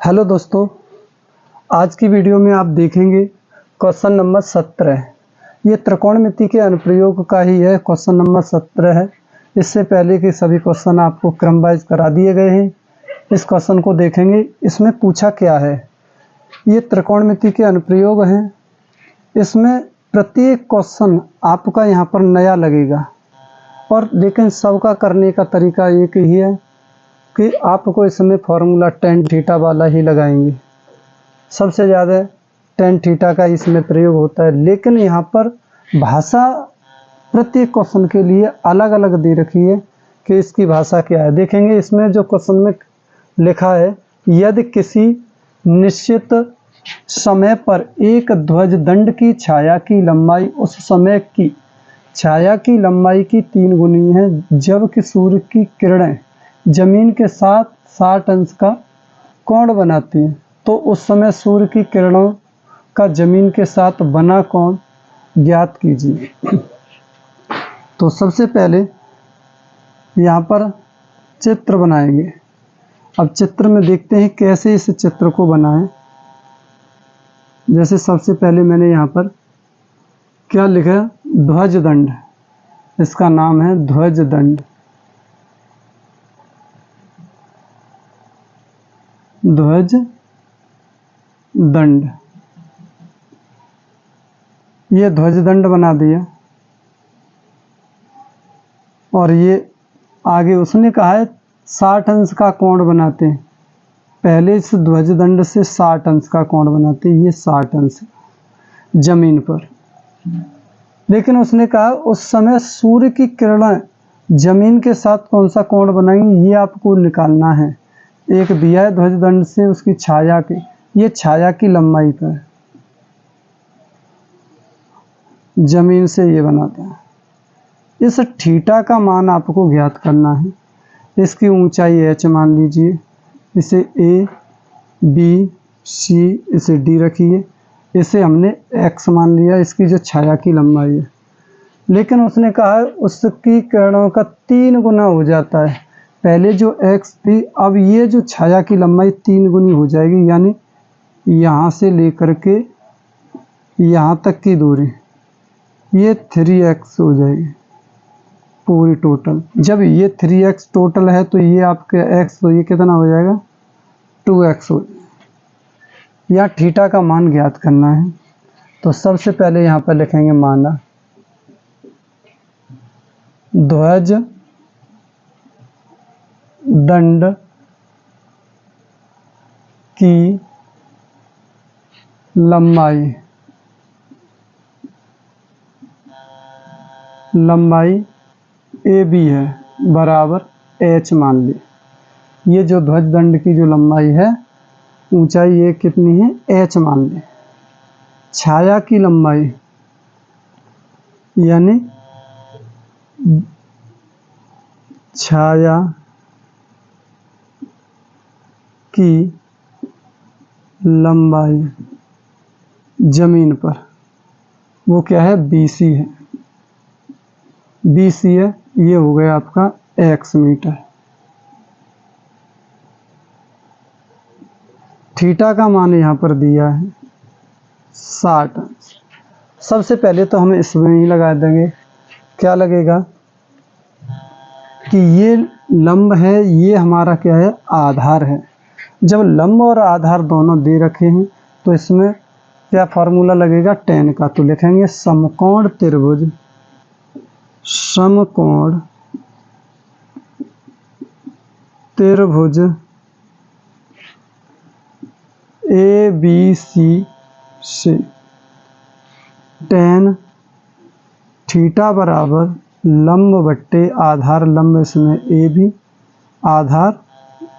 Hello दोस्तों, आज की वीडियो में आप देखेंगे क्वेश्चन नंबर 17। ये त्रिकोणमिति के अनुप्रयोग का ही है। क्वेश्चन नंबर 17 है। इससे पहले के सभी क्वेश्चन आपको क्रम वाइज करा दिए गए हैं। इस क्वेश्चन को देखेंगे। इसमें पूछा क्या है, ये त्रिकोणमिति के अनुप्रयोग हैं। इसमें प्रत्येक क्वेश्चन आपका यहाँ पर नया लगेगा, और लेकिन सबका करने का तरीका एक ही है कि आपको इसमें फॉर्मूला tan थीटा वाला ही लगाएंगे। सबसे ज़्यादा tan थीटा का इसमें प्रयोग होता है, लेकिन यहाँ पर भाषा प्रत्येक क्वेश्चन के लिए अलग अलग दे रखी है कि इसकी भाषा क्या है। देखेंगे इसमें जो क्वेश्चन में लिखा है, यदि किसी निश्चित समय पर एक ध्वज दंड की छाया की लंबाई उस समय की छाया की लंबाई की 3 गुनी है, जबकि सूर्य की किरणें जमीन के साथ 60 अंश का कोण बनाती हैं, तो उस समय सूर्य की किरणों का जमीन के साथ बना कोण ज्ञात कीजिए। तो सबसे पहले यहाँ पर चित्र बनाएंगे। अब चित्र में देखते हैं कैसे इस चित्र को बनाएं। जैसे सबसे पहले मैंने यहाँ पर क्या लिखा, ध्वज दंड। इसका नाम है ध्वज दंड। ध्वज दंड, ये ध्वज दंड बना दिया। और ये आगे उसने कहा है 60 अंश का कोण बनाते हैं। पहले इस ध्वज दंड से 60 अंश का कोण बनाते हैं। ये 60 अंश जमीन पर, लेकिन उसने कहा उस समय सूर्य की किरणें जमीन के साथ कौन सा कोण बनाएंगी, ये आपको निकालना है। एक दिया है ध्वज दंड से उसकी छाया की, ये छाया की लंबाई पर जमीन से ये बनाता है। इस थीटा का मान आपको ज्ञात करना है। इसकी ऊंचाई h मान लीजिए, इसे a b c इसे d रखिए, इसे हमने x मान लिया। इसकी जो छाया की लंबाई है, लेकिन उसने कहा है उसकी किरणों का 3 गुना हो जाता है। पहले जो x थी, अब ये जो छाया की लंबाई 3 गुनी हो जाएगी, यानी यहाँ से लेकर के यहाँ तक की दूरी ये 3x हो जाएगी पूरी टोटल। जब ये 3x टोटल है तो ये आपके x, तो ये कितना हो जाएगा 2x हो जाएगा। या थीटा का मान ज्ञात करना है। तो सबसे पहले यहाँ पर लिखेंगे माना ध्वज दंड की लंबाई AB है बराबर h मान ली। ये जो ध्वज दंड की जो लंबाई है, ऊंचाई ये कितनी है h मान ली। छाया की लंबाई यानी छाया की लंबाई जमीन पर वो क्या है, BC है। BC है, ये हो गया आपका x मीटर। थीटा का मान यहाँ पर दिया है 60 अंश। सबसे पहले तो हम इसमें ही लगा देंगे। क्या लगेगा कि ये लंब है, ये हमारा क्या है आधार है। जब लंब और आधार दोनों दे रखे हैं तो इसमें क्या फार्मूला लगेगा tan का। तो लिखेंगे समकोण त्रिभुज, समकोण त्रिभुज ABC से tan थीटा बराबर लंब बट्टे आधार, लंब इसमें AB आधार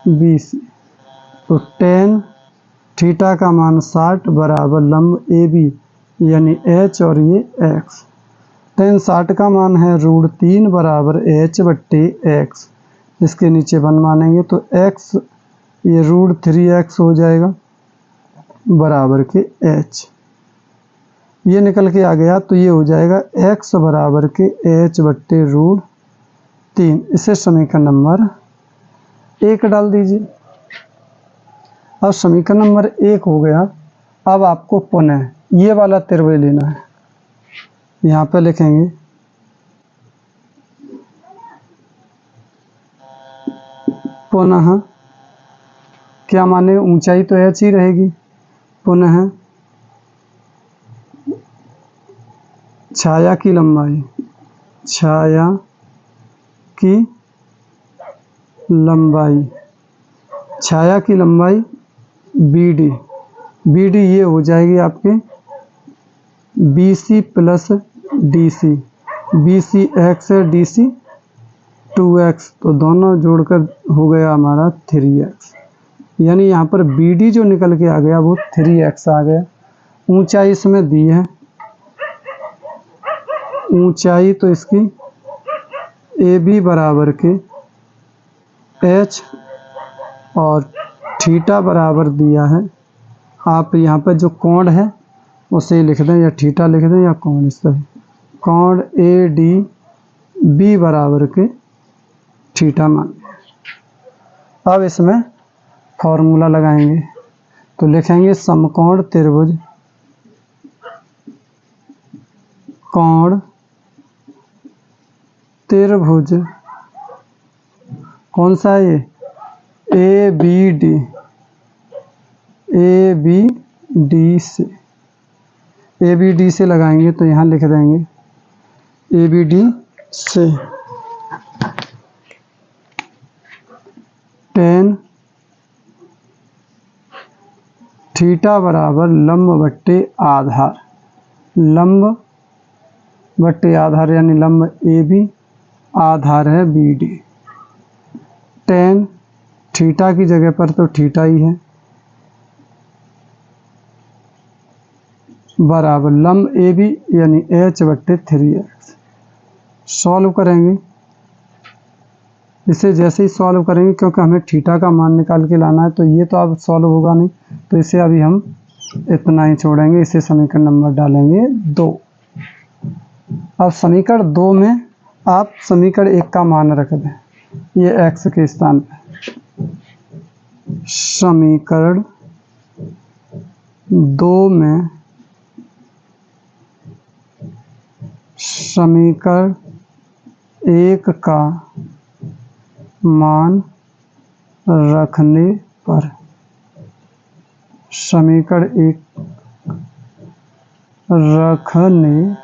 BC। तो tan थीटा का मान 60 बराबर लंब AB यानी h और ये x। tan 60 का मान है √3 बराबर h बट्टे x। इसके नीचे 1 मानेंगे तो x ये √3x हो जाएगा बराबर के h। ये निकल के आ गया तो ये हो जाएगा x बराबर के h बट्टे √3। इसे समीकरण नंबर 1 डाल दीजिए। अब समीकरण नंबर 1 हो गया। अब आपको पुनः ये वाला त्रिभुज लेना है। यहाँ पे लिखेंगे पुनः, क्या माने, ऊंचाई तो h ही रहेगी, पुनः छाया की लंबाई, छाया की लंबाई, छाया की लंबाई BD, BD ये हो जाएगी आपके BC plus DC, BC x है, DC 2x, तो दोनों जोड़कर हो गया हमारा 3x। यानी यहाँ पर BD जो निकल के आ गया वो 3x आ गया। ऊंचाई इसमें दी है, ऊंचाई तो इसकी AB बराबर के h और थीटा बराबर दिया है। आप यहाँ पर जो कोण है उसे लिख दें, या थीटा लिख दें, या कोण, इस तरह कोण ADB बराबर के थीटा मान। अब इसमें फॉर्मूला लगाएंगे, तो लिखेंगे समकोण त्रिभुज, कोण त्रिभुज कौन सा है ये, ABD से लगाएंगे, तो यहाँ लिख देंगे ABD से tan थीटा बराबर लंब बट्टे आधार, लंब बट्टे आधार यानी लंब AB, आधार है BD। tan थीटा की जगह पर तो थीटा ही है, बराबर लंब AB यानी h बट्टे 3x। सॉल्व करेंगे, इसे जैसे ही सॉल्व करेंगे, क्योंकि हमें थीटा का मान निकाल के लाना है, तो ये तो अब सॉल्व होगा नहीं, तो इसे अभी हम इतना ही छोड़ेंगे। इसे समीकरण नंबर डालेंगे 2। अब समीकरण 2 में आप समीकरण 1 का मान रख दें, ये x के स्थान पे। समीकरण 2 में समीकरण 1 का मान रखने पर, समीकरण 1 रखने,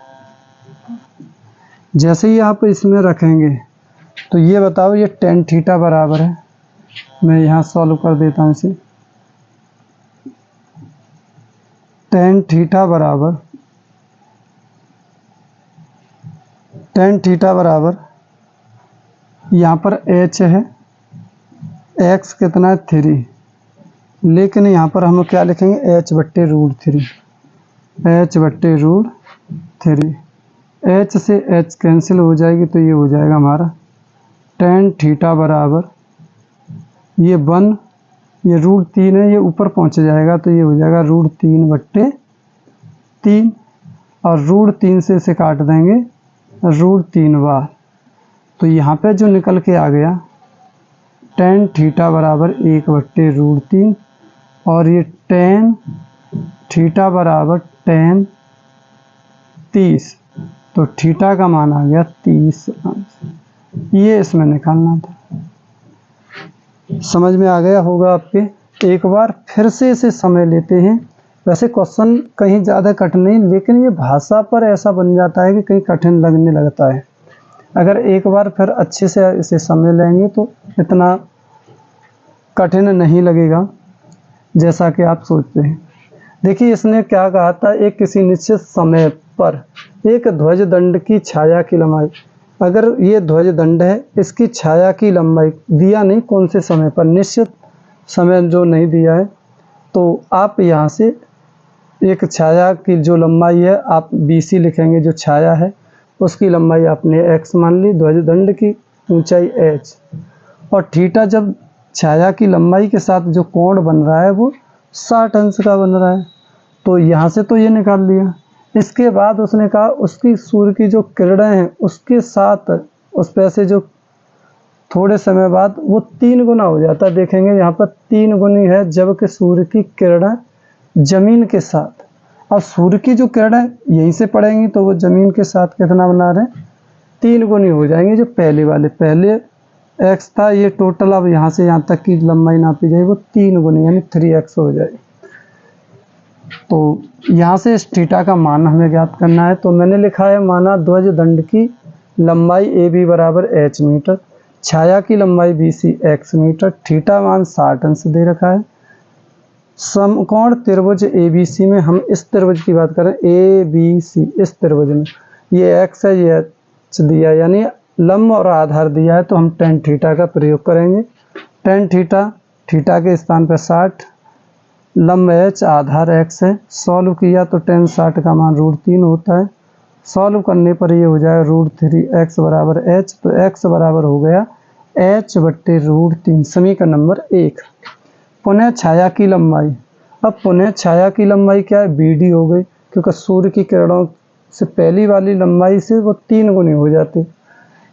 जैसे ही आप इसमें रखेंगे तो ये बताओ ये tan थीटा बराबर है, मैं यहाँ सॉल्व कर देता हूँ इसे। tan थीटा बराबर, tan थीटा बराबर यहाँ पर h है, x कितना है 3, लेकिन यहाँ पर हम क्या लिखेंगे h बट्टे रूट 3, h बट्टे रूट 3, h से h कैंसिल हो जाएगी, तो ये हो जाएगा हमारा tan थीटा बराबर, ये 1, ये रूट 3 है, ये ऊपर पहुँच जाएगा, तो ये हो जाएगा रूट 3 बट्टे 3, और रूट 3 से इसे काट देंगे रूट 3 बार, तो यहाँ पे जो निकल के आ गया tan थीटा बराबर 1 बट्टे रूट 3, और ये tan थीटा बराबर tan 30, तो थीटा का मान आ गया 30 अंश। ये इसमें निकालना था। समझ में आ गया होगा आपके। एक बार फिर से इसे समय लेते हैं। वैसे क्वेश्चन कहीं ज़्यादा कठिन नहीं, लेकिन ये भाषा पर ऐसा बन जाता है कि कहीं कठिन लगने लगता है। अगर एक बार फिर अच्छे से इसे समझ लेंगे तो इतना कठिन नहीं लगेगा जैसा कि आप सोचते हैं। देखिए इसने क्या कहा था, एक किसी निश्चित समय पर एक ध्वज दंड की छाया की लंबाई, अगर ये ध्वज दंड है इसकी छाया की लंबाई दिया नहीं, कौन से समय पर, निश्चित समय जो नहीं दिया है, तो आप यहाँ से एक छाया की जो लंबाई है आप BC लिखेंगे, जो छाया है उसकी लंबाई आपने x मान ली, ध्वज दंड की ऊंचाई h, और थीटा जब छाया की लंबाई के साथ जो कोण बन रहा है वो 60 अंश का बन रहा है, तो यहाँ से तो ये निकाल लिया। इसके बाद उसने कहा उसकी सूर्य की जो किरणें हैं उसके साथ उस पर से जो थोड़े समय बाद वो 3 गुना हो जाता है। देखेंगे यहाँ पर 3 गुनी है, जबकि सूर्य की किरणें जमीन के साथ, अब सूर्य की जो किरणें यहीं से पड़ेंगी तो वो जमीन के साथ कितना बना रहे हैं, 3 गुनी हो जाएंगे। जो पहले वाले, पहले x था, ये टोटल अब यहाँ से यहाँ तक की लंबाई नापी जाए वो 3 गुनी यानी 3x हो जाएगी। तो यहाँ से इस थीटा का मान हमें ज्ञात करना है। तो मैंने लिखा है, माना ध्वज दंड की लंबाई AB बराबर h मीटर, छाया की लंबाई BC x मीटर, थीटा मान 60 अंश दे रखा है। समकोण त्रिभुज ABC में, हम इस त्रिभुज की बात करें ABC, इस त्रिभुज में ये x है, ये h दिया, यानी लंब और आधार दिया है, तो हम tan थीटा का प्रयोग करेंगे। tan थीटा, थीटा के स्थान पर 60, लंब h, आधार x है। सॉल्व किया तो tan 60 का मान √3 होता है। सॉल्व करने पर ये हो जाएगा √3x बराबर h, तो x बराबर हो गया h बट्टे √3, समीकरण नंबर 1। पुनः छाया की लंबाई, अब पुनः छाया की लंबाई क्या है, BD हो गई, क्योंकि सूर्य की किरणों से पहली वाली लंबाई से वो 3 गुनी हो जाती,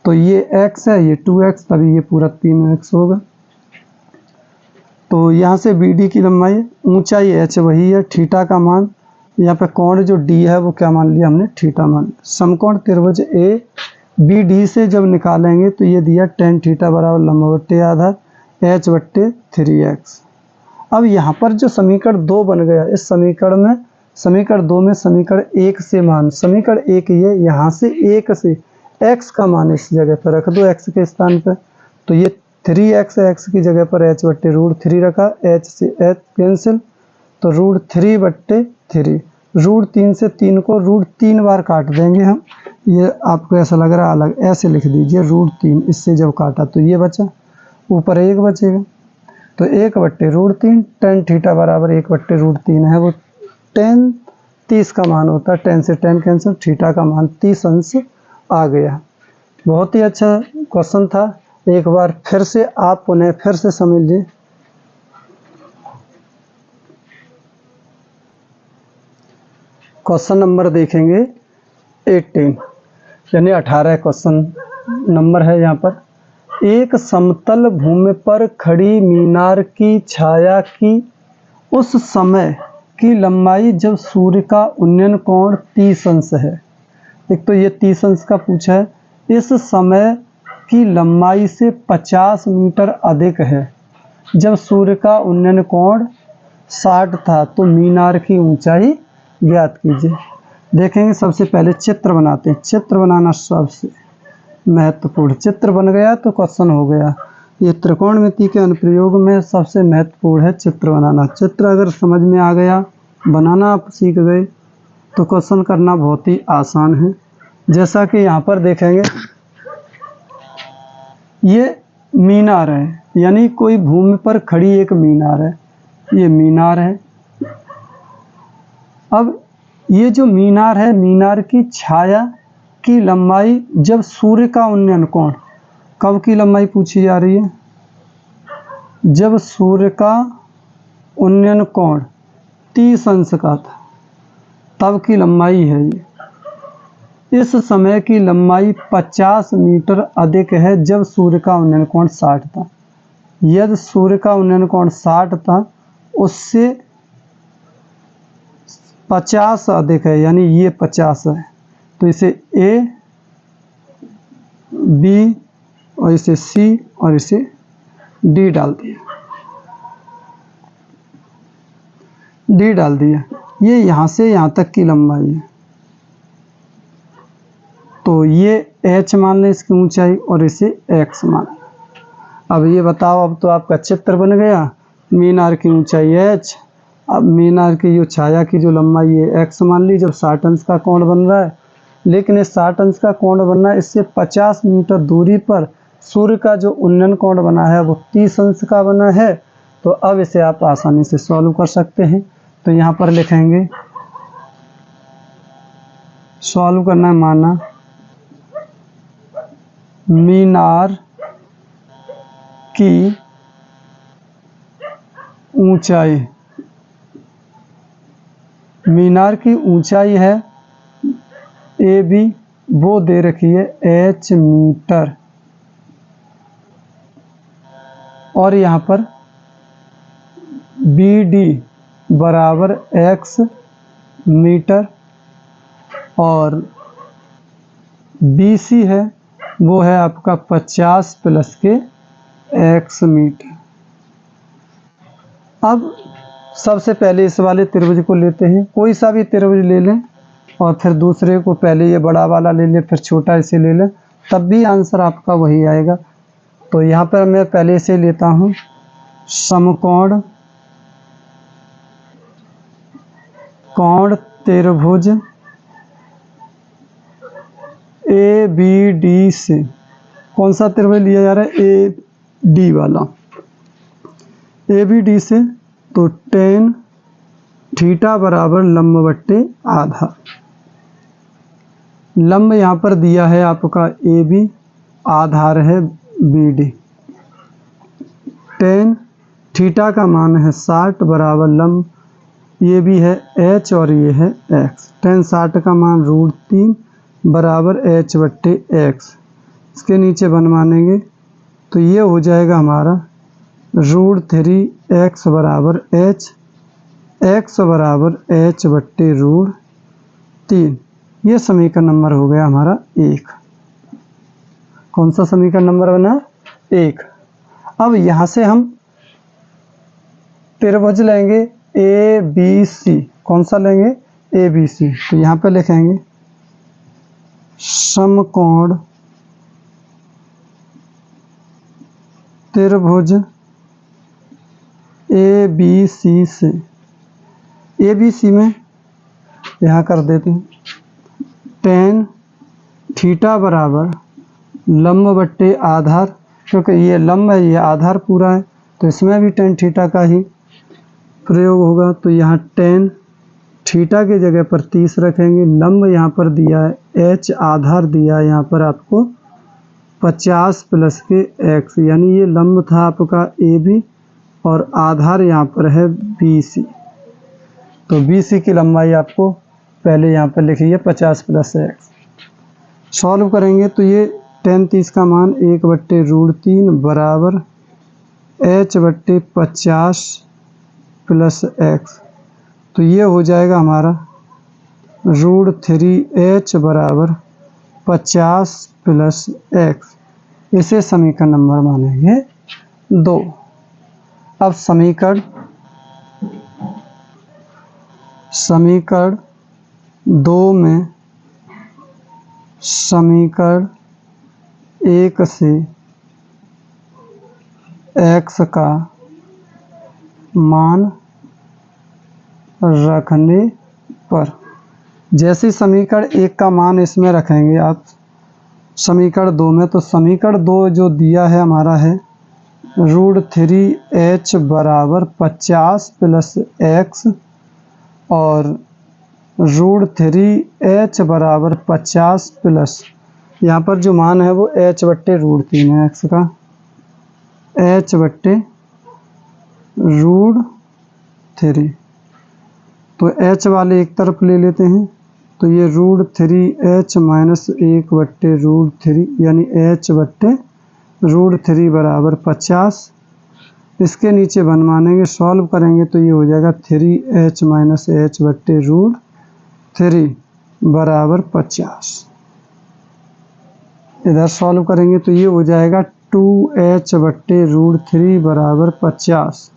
तो ये x है, ये 2x, तभी ये पूरा 3x होगा। तो यहाँ से BD की लंबाई, ऊंचाई h वही है, थीटा का मान, यहाँ पे कोण जो D है वो क्या मान लिया हमने, थीटा मान। समकोण त्रिभुज ABD से जब निकालेंगे तो ये दिया tan थीटा बराबर लंब बट्टे आधार h बट्टे 3x। अब यहाँ पर जो समीकरण 2 बन गया, इस समीकरण में, समीकरण 2 में समीकरण 1 से मान, समीकरण 1 ये, यहाँ से 1 से x का मान इस जगह पर रख दो, x के स्थान पर, तो ये 3x है, x की जगह पर h बट्टे √3 रखा, h से h कैंसिल, तो √3 बट्टे 3, √3 से 3 को √3 बार काट देंगे हम। ये आपको ऐसा लग रहा है अलग, ऐसे लिख दीजिए √3, इससे जब काटा तो ये बचा, ऊपर 1 बचेगा, तो 1 बट्टे √3, tan थीटा बराबर 1 बट्टे √3 है, वो tan 30 का मान होता है, tan से tan कैंसिल, थीटा का मान 30 अंश आ गया। बहुत ही अच्छा क्वेश्चन था, एक बार फिर से आप उन्हें फिर से समझ लीजिए। क्वेश्चन नंबर देखेंगे 18, यानी 18 क्वेश्चन नंबर है यहाँ पर। एक समतल भूमि पर खड़ी मीनार की छाया की उस समय की लंबाई जब सूर्य का उन्नयन कोण 30 अंश है। एक तो ये 30 अंश का पूछा है, इस समय की लंबाई से 50 मीटर अधिक है जब सूर्य का उन्नयन कोण 60 था, तो मीनार की ऊंचाई ज्ञात कीजिए। देखेंगे, सबसे पहले चित्र बनाते हैं, चित्र बनाना सबसे महत्वपूर्ण। चित्र बन गया तो क्वेश्चन हो गया। ये त्रिकोणमिति के अनुप्रयोग में सबसे महत्वपूर्ण है चित्र बनाना। चित्र अगर समझ में आ गया, बनाना आप सीख गए, तो क्वेश्चन करना बहुत ही आसान है। जैसा कि यहाँ पर देखेंगे, ये मीनार है, यानी कोई भूमि पर खड़ी एक मीनार है, ये मीनार है। अब ये जो मीनार है, मीनार की छाया की लंबाई जब सूर्य का उन्नयन कोण, कब की लंबाई पूछी जा रही है, जब सूर्य का उन्नयन कोण 30 अंश का था, तब की लंबाई है ये। इस समय की लंबाई 50 मीटर अधिक है जब सूर्य का उन्नयन कोण 60 था। यदि सूर्य का उन्नयन कोण 60 था, उससे 50 अधिक है, यानी ये 50 है, तो इसे A, B और इसे C और इसे D डाल दिया, D डाल दिया। ये यहाँ से यहाँ तक की लंबाई है, तो ये h मान लें इसकी ऊंचाई और इसे x मान लें। अब ये बताओ, अब तो आपका चित्र बन गया, मीनार की ऊंचाई h, अब मीनार की जो छाया की जो लंबाई है x मान ली, जब 60 अंश का कोण बन रहा है, लेकिन इस 60 अंश का कोण बनना है, इससे 50 मीटर दूरी पर सूर्य का जो उन्नयन कोण बना है वो 30 अंश का बना है। तो अब इसे आप आसानी से सॉल्व कर सकते हैं। तो यहाँ पर लिखेंगे, सॉल्व करना है, माना मीनार की ऊंचाई, मीनार की ऊंचाई है AB, वो दे रखी है h मीटर, और यहाँ पर BD बराबर x मीटर और BC है वो है आपका 50 प्लस के x मीटर। अब सबसे पहले इस वाले त्रिभुज को लेते हैं, कोई सा भी त्रिभुज ले लें और फिर दूसरे को पहले ये बड़ा वाला ले लें फिर छोटा इसे ले लें, तब भी आंसर आपका वही आएगा। तो यहाँ पर मैं पहले इसे लेता हूँ, समकोण त्रिभुज ABD से, कौन सा त्रिभुज लिया जा रहा है, AD वाला, ABD से, तो tan थीटा बराबर लंब बट्टे आधार। लंब यहाँ पर दिया है आपका AB, आधार है BD। tan थीटा का मान है 60 बराबर लंब, ये भी है h और ये है x। tan 60 का मान √3 बराबर h बट्टे x। इसके नीचे बनवानेंगे तो ये हो जाएगा हमारा √3x बराबर h, x बराबर h बट्टे √3। ये समीकरण नंबर हो गया हमारा 1। कौन सा समीकरण नंबर बना, 1। अब यहाँ से हम त्रिभुज लेंगे ABC, कौन सा लेंगे, ABC। तो यहाँ पे लिखेंगे समकोण त्रिभुज ABC से, ABC में यहाँ कर देते हैं tan थीटा बराबर लंब बट्टे आधार, क्योंकि ये लंब है ये आधार पूरा है तो इसमें भी tan थीटा का ही प्रयोग होगा। तो यहाँ tan थीटा की जगह पर 30 रखेंगे, लंब यहाँ पर दिया है h, आधार दिया है यहाँ पर आपको 50 प्लस के x, यानी ये लंब था आपका AB और आधार यहाँ पर है BC। तो BC की लंबाई आपको पहले यहाँ पर लिखी है 50 प्लस x। सॉल्व करेंगे तो ये tan 30 का मान 1 बट्टे √3 बराबर h बट्टे 50 प्लस x। तो ये हो जाएगा हमारा √3h बराबर 50 प्लस x। इसे समीकरण नंबर मानेंगे 2। अब समीकरण 2 में समीकरण 1 से x का मान रखने पर, जैसे समीकरण 1 का मान इसमें रखेंगे आप समीकरण 2 में, तो समीकरण 2 जो दिया है हमारा है √3h बराबर 50 प्लस x और √3h बराबर 50 प्लस, यहाँ पर जो मान है वो h बट्टे √3 है, x का h बट्टे √3। तो h वाले एक तरफ ले लेते हैं तो ये √3h माइनस 1 बट्टे √3 यानी h बट्टे √3 बराबर 50। इसके नीचे बनवानेंगे, सॉल्व करेंगे तो ये हो जाएगा 3h माइनस h बट्टे √3 बराबर 50। इधर सॉल्व करेंगे तो ये हो जाएगा 2h बट्टे √3 बराबर 50।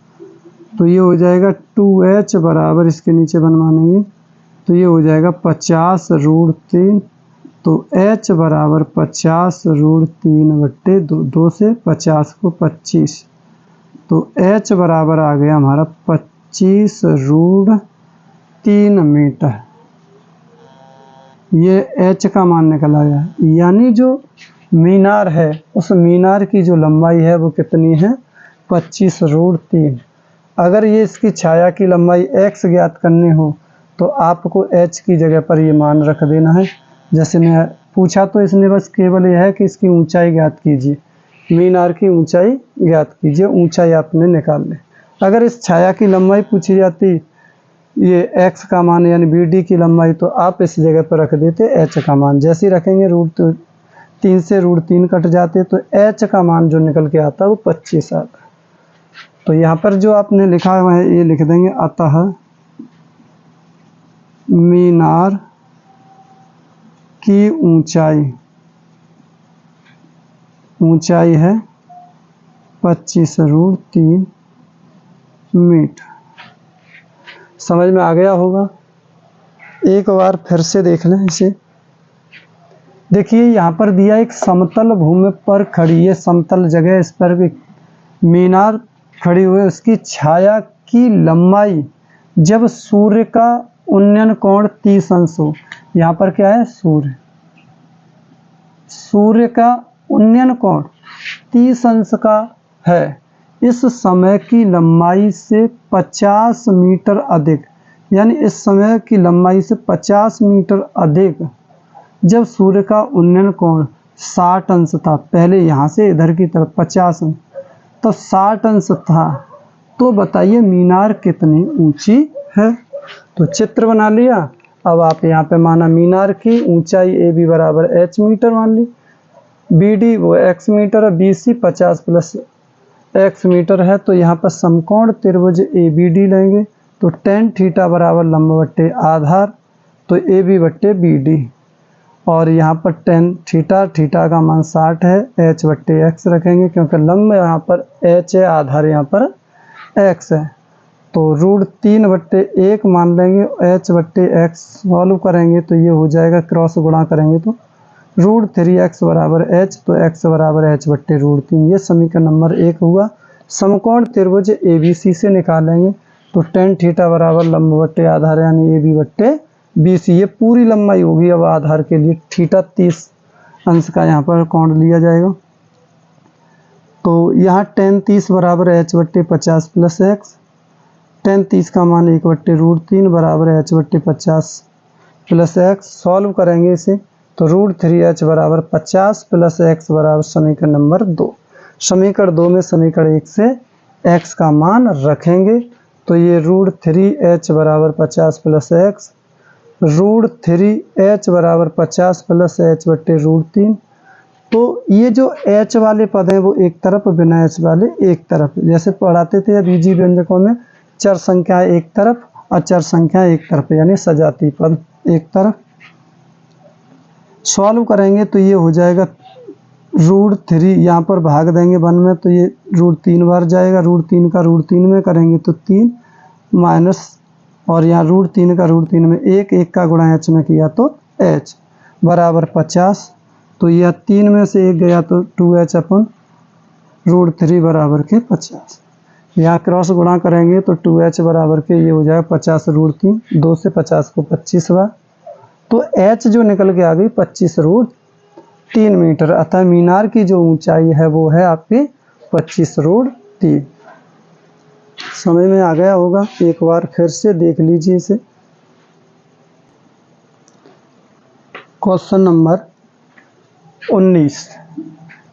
तो ये हो जाएगा 2h बराबर, इसके नीचे बनवानेंगे तो ये हो जाएगा 50 √3। तो h बराबर 50 √3 बट्टे 2 से 50 को 25। तो h बराबर आ गया हमारा 25 √3 मीटर। ये h का मान निकल आया, यानी जो मीनार है उस मीनार की जो लंबाई है वो कितनी है, 25 √3। अगर ये इसकी छाया की लंबाई x ज्ञात करनी हो तो आपको h की जगह पर ये मान रख देना है। जैसे मैं पूछा तो इसने बस केवल यह है कि इसकी ऊंचाई ज्ञात कीजिए, मीनार की ऊंचाई ज्ञात कीजिए, ऊंचाई आपने निकाल ली। अगर इस छाया की लंबाई पूछी जाती ये x का मान यानी BD की लंबाई, तो आप इस जगह पर रख देते h का मान। जैसे ही रखेंगे √3 से √3 कट जाते तो h का मान जो निकल के आता है वो 25 आता है। तो यहाँ पर जो आपने लिखा हुआ है ये लिख देंगे, अतः मीनार की ऊंचाई है 25√3 मीटर। समझ में आ गया होगा। एक बार फिर से देख लें इसे। देखिए यहाँ पर दिया एक समतल भूमि पर खड़ी है, समतल जगह, इस पर भी मीनार खड़ी हुई, उसकी छाया की लंबाई जब सूर्य का उन्नयन कोण 30 अंश हो। यहाँ पर क्या है, सूर्य का उन्नयन कोण 30 अंश का है, इस समय की लंबाई से 50 मीटर अधिक, यानी इस समय की लंबाई से 50 मीटर अधिक जब सूर्य का उन्नयन कोण 60 अंश था, पहले यहाँ से इधर की तरफ 50 अंश, तो 60 अंश था, तो बताइए मीनार कितनी ऊंची है। तो चित्र बना लिया। अब आप यहाँ पे माना मीनार की ऊंचाई ए बी बराबर h मीटर मान ली, बी डी वो x मीटर है, B C 50 plus x metre है। तो यहाँ पर समकोण त्रिभुज ए बी डी लेंगे, तो tan थीटा बराबर लंब बट्टे आधार, तो ए बी बट्टे बी डी, और यहाँ पर tan थीटा का मान 60 है, h बट्टे x रखेंगे क्योंकि लंब यहाँ पर h है, आधार यहाँ पर x है, तो √3/1 मान लेंगे, h बट्टे x सॉल्व करेंगे तो ये हो जाएगा, क्रॉस गुणा करेंगे तो √3x बराबर h, तो x बराबर h बट्टे √3। ये समीकरण नंबर 1 हुआ। समकोण त्रिभुज ABC से निकालेंगे, तो tan थीटा बराबर लंब बट्टे आधार यानी AB बट्टे BC, ये पूरी लंबाई होगी। अब आधार के लिए थीटा 30 अंश का यहाँ पर कोण लिया जाएगा, तो यहाँ tan 30 बराबर h बट्टे 50 प्लस x, tan 30 का मान 1/√3 बराबर h बट्टे 50 प्लस x, सॉल्व करेंगे इसे तो √3h बराबर 50 प्लस x बराबर समीकरण नंबर 2। समीकरण 2 में समीकरण 1 से x का मान रखेंगे, तो ये √3h बराबर 50 प्लस x, √3h बराबर 50 प्लस h बट्टे √3। तो ये जो h वाले पद हैं वो एक तरफ, बिना h वाले एक तरफ, जैसे पढ़ाते थे बीजी व्यंजकों में चर संख्या एक तरफ, अचर संख्या एक तरफ, यानी सजाती पद एक तरफ। सॉल्व करेंगे तो ये हो जाएगा √3, यहाँ पर भाग देंगे 1 में, तो ये √3 बार जाएगा, √3 का √3 में करेंगे तो 3 माइनस, और यहाँ √3 का √3 में 1 का गुणा h में किया तो h बराबर 50, तो यह 3 में से 1 गया तो 2h अपन √3 बराबर के 50। यहाँ क्रॉस गुणा करेंगे तो 2h बराबर के ये हो जाएगा 50√3, 2 से 50 को 25 बार, तो h जो निकल के आ गई 25√3 मीटर। अतः मीनार की जो ऊंचाई है वो है आपकी 25√3। समझ में आ गया होगा। एक बार फिर से देख लीजिए इसे। क्वेश्चन नंबर 19,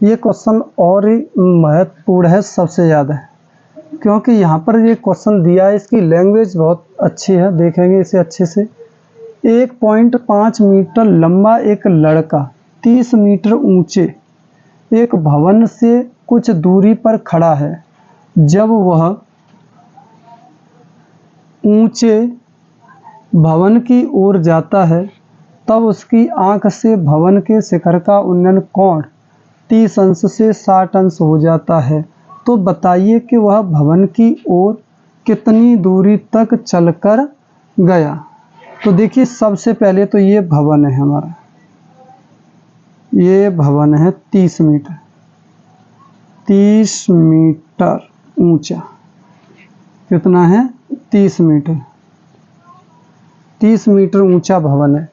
ये क्वेश्चन और ही महत्वपूर्ण है सबसे ज़्यादा, क्योंकि यहाँ पर ये क्वेश्चन दिया है, इसकी लैंग्वेज बहुत अच्छी है, देखेंगे इसे अच्छे से। 1.5 मीटर लंबा एक लड़का 30 मीटर ऊंचे एक भवन से कुछ दूरी पर खड़ा है। जब वह ऊंचे भवन की ओर जाता है तब उसकी आंख से भवन के शिखर का उन्नयन कोण 30 अंश से 60 अंश हो जाता है। तो बताइए कि वह भवन की ओर कितनी दूरी तक चलकर गया। तो देखिए सबसे पहले तो ये भवन है हमारा, ये भवन है 30 मीटर, 30 मीटर ऊंचा, कितना है 30 मीटर, 30 मीटर ऊंचा भवन है।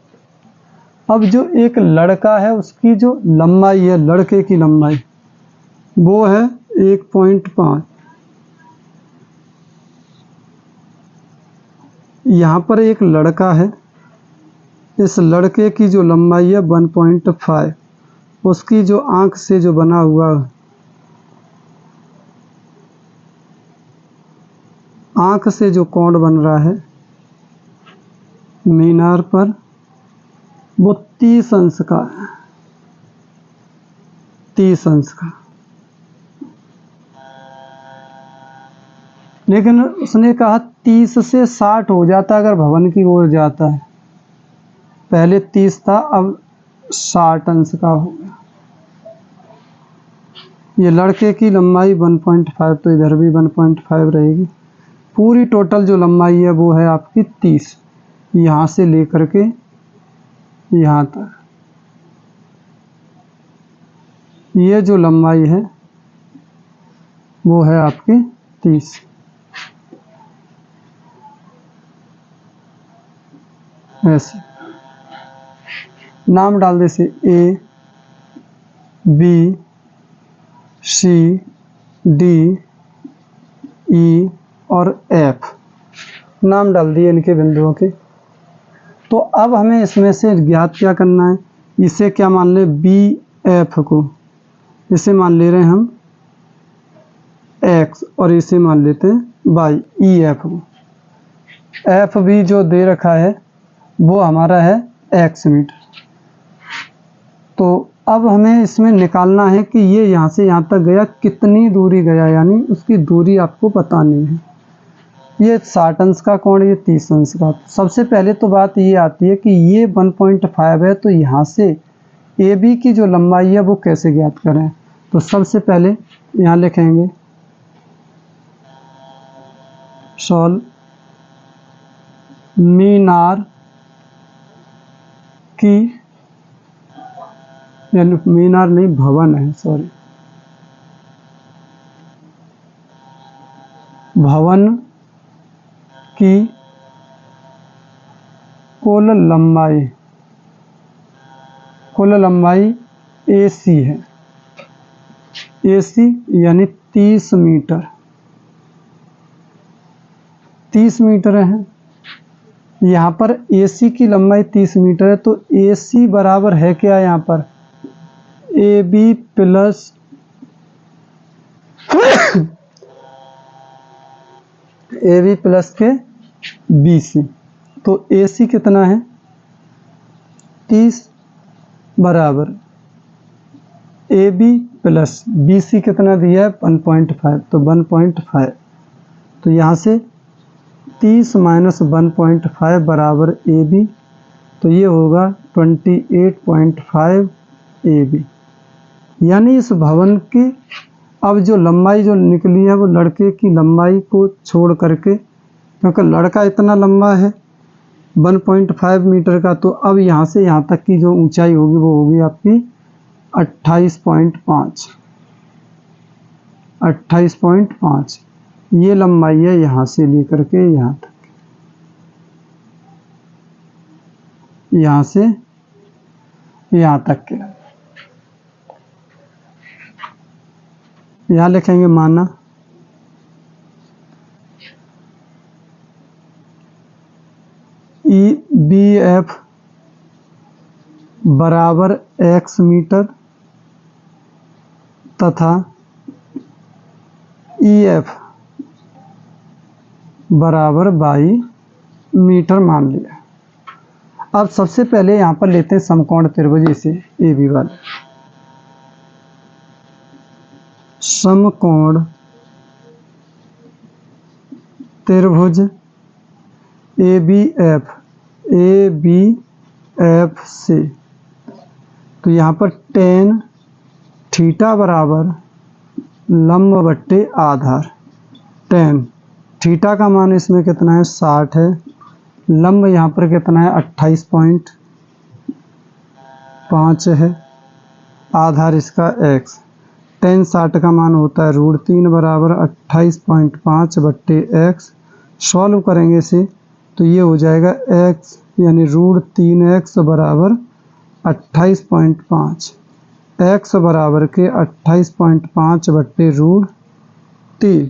अब जो एक लड़का है उसकी जो लंबाई है, लड़के की लंबाई वो है 1.5। यहाँ पर एक लड़का है, इस लड़के की जो लंबाई है 1.5, उसकी जो आंख से जो बना हुआ, आंख से जो कोण बन रहा है मीनार पर वो 30 अंश का है, 30 अंश का। लेकिन उसने कहा 30 से 60 हो जाता अगर भवन की ओर जाता है। पहले 30 था, अब 60 अंश का हो गया। ये लड़के की लंबाई 1.5, तो इधर भी 1.5 रहेगी। पूरी टोटल जो लंबाई है वो है आपकी 30, यहाँ से लेकर के यहाँ तक। ये जो लंबाई है वो है आपकी 30। ऐसे नाम डाल दे से ए, बी, सी, डी, ई और एफ नाम डाल दिए इनके बिंदुओं के। तो अब हमें इसमें से ज्ञात क्या करना है, इसे क्या मान ले, बी एफ को इसे मान ले रहे हैं हम एक्स और इसे मान लेते हैं वाई, ई एफ को। एफ भी जो दे रखा है वो हमारा है एक्स मीटर। तो अब हमें इसमें निकालना है कि ये यहाँ से यहाँ तक गया कितनी दूरी गया, यानी उसकी दूरी आपको बतानी है। ये 60 अंश का कोण, ये 30 अंश का। सबसे पहले तो बात ये आती है कि ये 1.5 है, तो यहाँ से ए बी की जो लंबाई है वो कैसे ज्ञात करें। तो सबसे पहले यहाँ लिखेंगे सॉल्व मीनार की, यानी मीनार नहीं भवन है, सॉरी, भवन की कुल लंबाई AC है। AC यानी 30 मीटर, 30 मीटर है। यहाँ पर AC की लंबाई 30 मीटर है, तो AC बराबर है क्या, यहाँ पर AB प्लस AB प्लस के BC। तो AC कितना है 30 बराबर AB प्लस BC कितना दिया है 1.5, तो 1.5। तो यहाँ से 30 माइनस 1.5 बराबर AB, तो ये होगा 28.5 AB। यानी इस भवन की अब जो लंबाई जो निकली है वो लड़के की लंबाई को छोड़ करके, क्योंकि लड़का इतना लंबा है 1.5 मीटर का, तो अब यहाँ से यहाँ तक की जो ऊंचाई होगी वो होगी आपकी 28.5। 28.5 ये लंबाई है यहाँ से लेकर के यहाँ तक, यहाँ से यहाँ तक के। यहाँ लिखेंगे माना BF बराबर x मीटर तथा EF बराबर y मीटर मान लिया। अब सबसे पहले यहाँ पर लेते हैं समकोण त्रिभुज इसे AB वाले। समकोण त्रिभुज ABF से, तो यहाँ पर tan थीटा बराबर लंब बट्टे आधार। tan थीटा का मान इसमें कितना है 60 है, लंब यहाँ पर कितना है 28.5 है, आधार इसका x। tan 60 का मान होता है √3 बराबर 28.5 बट्टे x। सॉल्व करेंगे इसे तो ये हो जाएगा x यानी √3x बराबर 28.5, x बराबर के 28.5 बट्टे √3।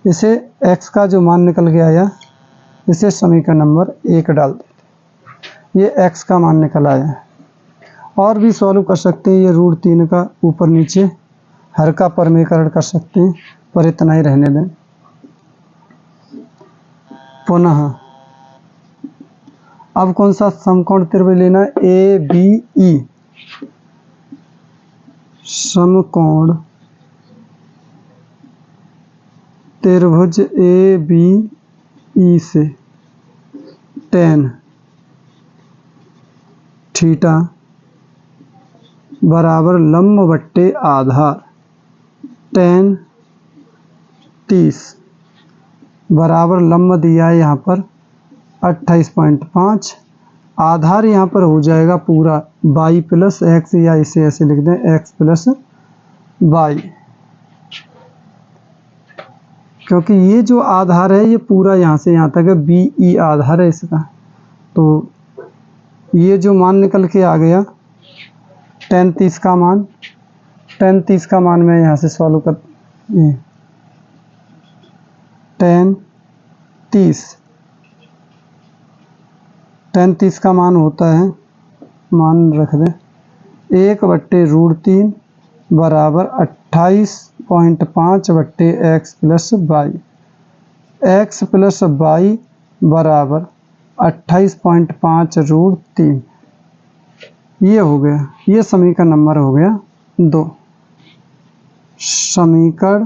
इसे x का जो मान निकल के आया इसे समीकरण नंबर 1 डाल देते, ये x का मान निकल आया। और भी सॉल्व कर सकते हैं, ये √3 का ऊपर नीचे हर का परमीकरण कर सकते हैं, पर इतना ही रहने दें। पुनः अब कौन सा समकोण त्रिभुज लेना है, ABE। समकोण त्रिभुज ए बी ई से tan थीटा बराबर लंब बट्टे आधार tan 30 बराबर लंब दिया है यहाँ पर 28.5। आधार यहाँ पर हो जाएगा पूरा y प्लस एक्स, या इसे ऐसे लिख दें x प्लस वाई, क्योंकि ये जो आधार है ये पूरा यहाँ से यहाँ तक है, बी ई आधार है इसका। तो ये जो मान निकल के आ गया tan 30 का मान, tan 30 का मान मैं यहाँ से सॉल्व कर, tan 30 का मान होता है, मान रख दें 1/√3 बराबर 28.5/x plus Y. x plus Y बराबर 28.5√3। ये हो गया, ये समीकरण नंबर हो गया 2। समीकरण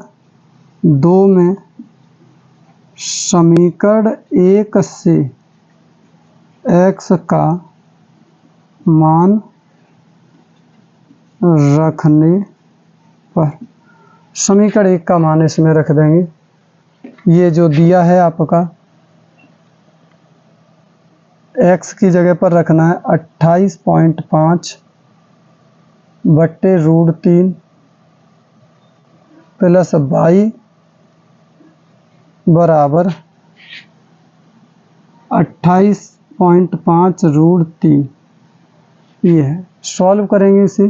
2 में समीकरण 1 से x का मान रखने पर, समीकरण 1 का मान इसमें रख देंगे। ये जो दिया है आपका x की जगह पर रखना है 28.5/√3 प्लस वाई बराबर 28.5√3। ये है, सॉल्व करेंगे इसे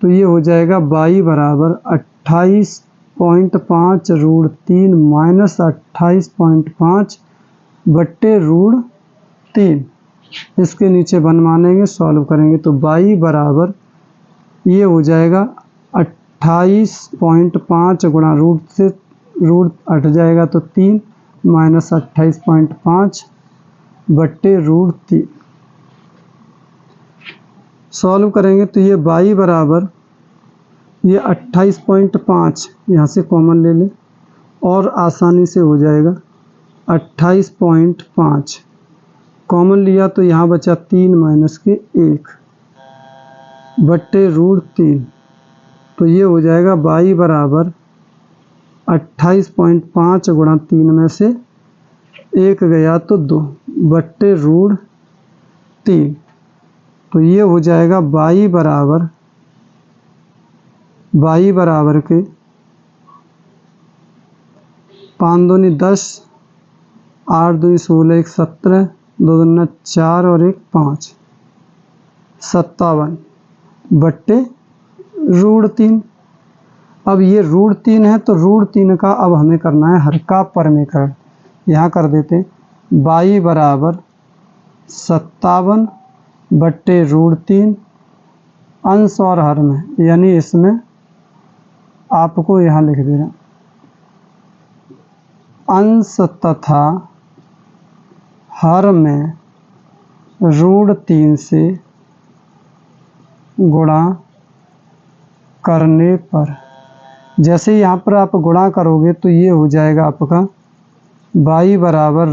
तो ये हो जाएगा y बराबर 28.5√3 माइनस 28.5/√3। इसके नीचे 1 मानेंगे, सॉल्व करेंगे तो y बराबर ये हो जाएगा 28.5 गुणा रूट से रूट हट जाएगा तो 3 माइनस 28.5/√3। सॉल्व करेंगे तो ये y बराबर ये 28.5 यहाँ से कॉमन ले लें और आसानी से हो जाएगा 28.5 कॉमन लिया तो यहाँ बचा 3 माइनस के 1/√3। तो ये हो जाएगा y बराबर 28.5 गुणा 3 में से 1 गया तो 2/√3। तो ये हो जाएगा y बराबर के 5 दूनी 10, 8 दूनी 16, 1 17, 2 दूना 4 और 1 5, 57/√3। अब ये √3 है तो √3 का अब हमें करना है हर का परमीकरण। यहाँ कर देते y बराबर 57/√3 अंश और हर में, यानी इसमें आपको यहाँ लिख दे रहा अंश तथा हर में √3 से गुणा करने पर। जैसे यहाँ पर आप गुणा करोगे तो ये हो जाएगा आपका y बराबर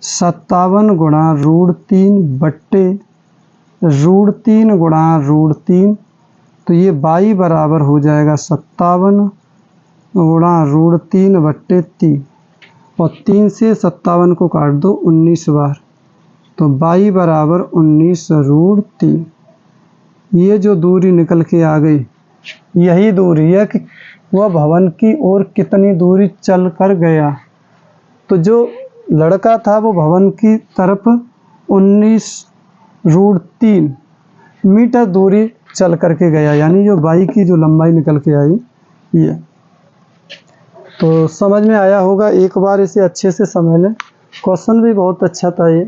57 गुणा √3 गुणा √3। तो ये y बराबर हो जाएगा 57 गुणा √3/3 और 3 से 57 को काट दो 19 बार, तो y बराबर 19√3। ये जो दूरी निकल के आ गई यही दूरी है कि वह भवन की ओर कितनी दूरी चल कर गया। तो जो लड़का था वो भवन की तरफ 19√3 मीटर दूरी चल करके गया, यानी जो y की जो लंबाई निकल के आई ये। तो समझ में आया होगा, एक बार इसे अच्छे से समझ लें। क्वेश्चन भी बहुत अच्छा था ये।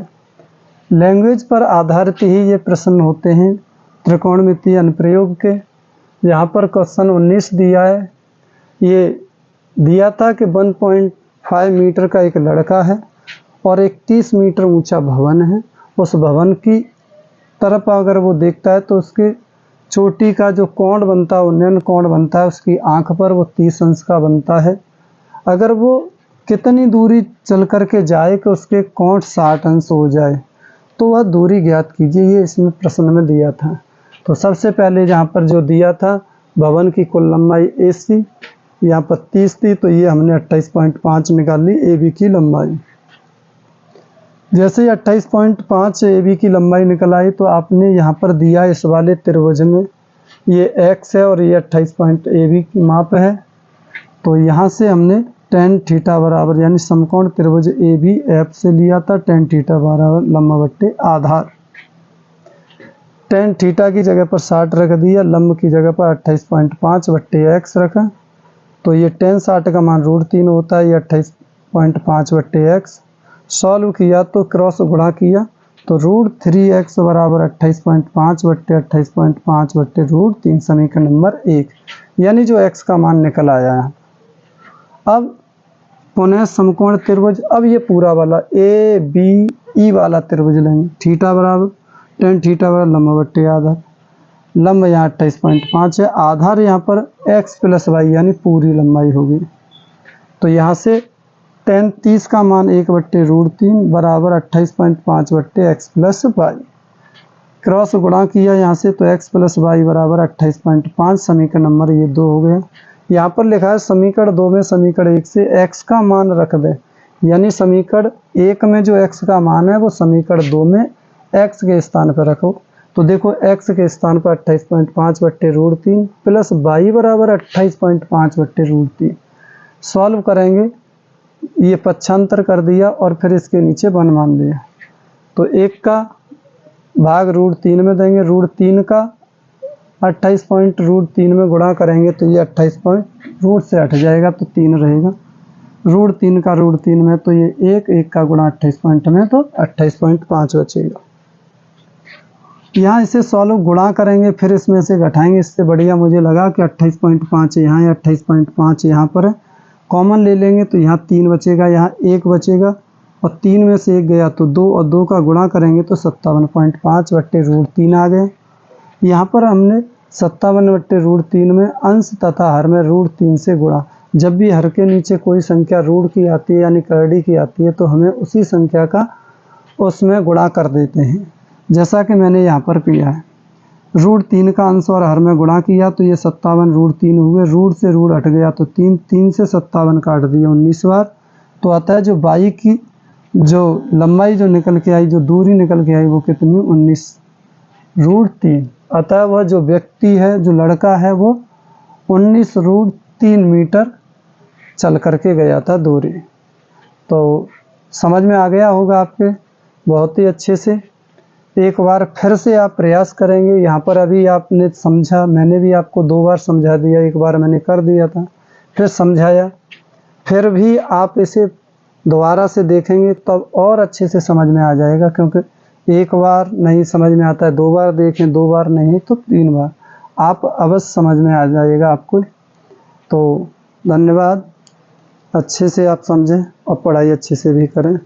लैंग्वेज पर आधारित ही ये प्रश्न होते हैं त्रिकोणमितीय अनुप्रयोग के। यहाँ पर क्वेश्चन 19 दिया है। ये दिया था कि 1.5 मीटर का एक लड़का है और एक 30 मीटर ऊंचा भवन है। उस भवन की तरफ अगर वो देखता है तो उसके चोटी का जो कोण बनता है, उन्नयन कोण बनता है उसकी आंख पर, वो 30 अंश का बनता है। अगर वो कितनी दूरी चल कर के जाए कि उसके कोण 60 अंश हो जाए तो वह दूरी ज्ञात कीजिए। ये इसमें प्रश्न में दिया था। तो सबसे पहले यहाँ पर जो दिया था भवन की कुल लंबाई AC, यहाँ पर 30 थी तो ये हमने 28.5 निकाल ली AB की लंबाई। जैसे ही 28.5 AB की लंबाई निकल आई तो आपने यहाँ पर दिया इस वाले त्रिभुज में ये x है और ये 28 AB की माप है। तो यहाँ से हमने tan थीटा बराबर यानी समकोण त्रिभुज ABF से लिया था tan थीटा बराबर लंब बट्टे आधार। tan थीटा की जगह पर 60 रख दिया, लंब की जगह पर 28.5 बट्टे x रखा। तो ये tan 60 का मान √3 होता है, ये 28.5 बट्टे x। सॉल्व किया तो क्रॉस गुणा किया तो √3x बराबर 28.5 बट्टे 28.5 बट्टे √3 समीकरण नंबर 1, यानी जो x का मान निकल आया है। अब पुनः समकोण त्रिभुज, अब ये पूरा वाला ABE वाला त्रिभुज लेंगे। थीटा बराबर tan थीटा बराबर लंब बट्टे आधार, लंब यहाँ 28.5 है, आधार यहाँ पर x + y यानी पूरी लंबाई होगी। तो यहाँ से tan 30 का मान 1 बट्टे √3 बराबर 28.5 बट्टे x + y। क्रॉस गुणा किया यहाँ से तो x + y बराबर 28.5, समीकरण नंबर ये 2 हो गया। यहाँ पर लिखा है समीकरण 2 में समीकरण 1 से x का मान रख दें, यानी समीकरण 1 में जो x का मान है वो समीकरण 2 में x के स्थान पर रखो। तो देखो x के स्थान पर 28.5 बट्टे √3 प्लस y बराबर 28.5 बट्टे √3। सॉल्व करेंगे, ये पक्षांतर कर दिया और फिर इसके नीचे 1 मान लिया। तो 1 का भाग √3 में देंगे, √3 का 28.3 में गुणा करेंगे तो ये 28 पॉइंट रूट से हट जाएगा तो 3 रहेगा। √3 का √3 में तो ये 1 का गुणा 28 पॉइंट में तो 28.5 बचेगा। यहाँ इसे सॉल्व गुणा करेंगे फिर इसमें से घटाएंगे। इससे बढ़िया मुझे लगा कि 28.5 यहाँ है, 28.5 यहाँ पर है, कॉमन ले लेंगे तो यहाँ 3 बचेगा, यहाँ 1 बचेगा और 3 में से 1 गया तो 2 और 2 का गुणा करेंगे तो 57.5 बट्टे √3 आ गए। यहाँ पर हमने 57 बट्टे √3 में अंश तथा हर में √3 से गुणा। जब भी हर के नीचे कोई संख्या √, की आती है यानी करड़ी की आती है तो हमें उसी संख्या का उसमें गुणा कर देते हैं, जैसा कि मैंने यहाँ पर किया है। √3 का अंश और हर में गुणा किया तो ये 57 √3 हुए, रूट से रूट हट गया तो 3 से 57 काट दिया 19 बार। तो अतः जो y की जो लंबाई जो निकल के आई, जो दूरी निकल के आई वो कितनी, 19 √3। अतः वह जो व्यक्ति है, जो लड़का है, वो 19 √3 मीटर चल करके गया था दूरी। तो समझ में आ गया होगा आपके बहुत ही अच्छे से। एक बार फिर से आप प्रयास करेंगे। यहाँ पर अभी आपने समझा, मैंने भी आपको 2 बार समझा दिया, एक बार मैंने कर दिया था फिर समझाया, फिर भी आप इसे दोबारा से देखेंगे तब और अच्छे से समझ में आ जाएगा। क्योंकि एक बार नहीं समझ में आता है, 2 बार देखें, 2 बार नहीं तो 3 बार, आप अवश्य समझ में आ जाएगा आपको। तो धन्यवाद, अच्छे से आप समझें और पढ़ाई अच्छे से भी करें।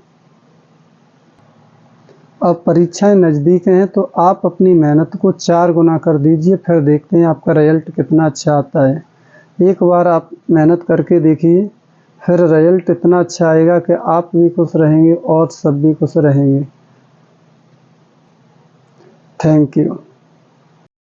अब परीक्षाएं नज़दीक हैं तो आप अपनी मेहनत को 4 गुना कर दीजिए, फिर देखते हैं आपका रिजल्ट कितना अच्छा आता है। एक बार आप मेहनत करके देखिए, फिर रिजल्ट इतना अच्छा आएगा कि आप भी खुश रहेंगे और सब भी खुश रहेंगे। Thank you.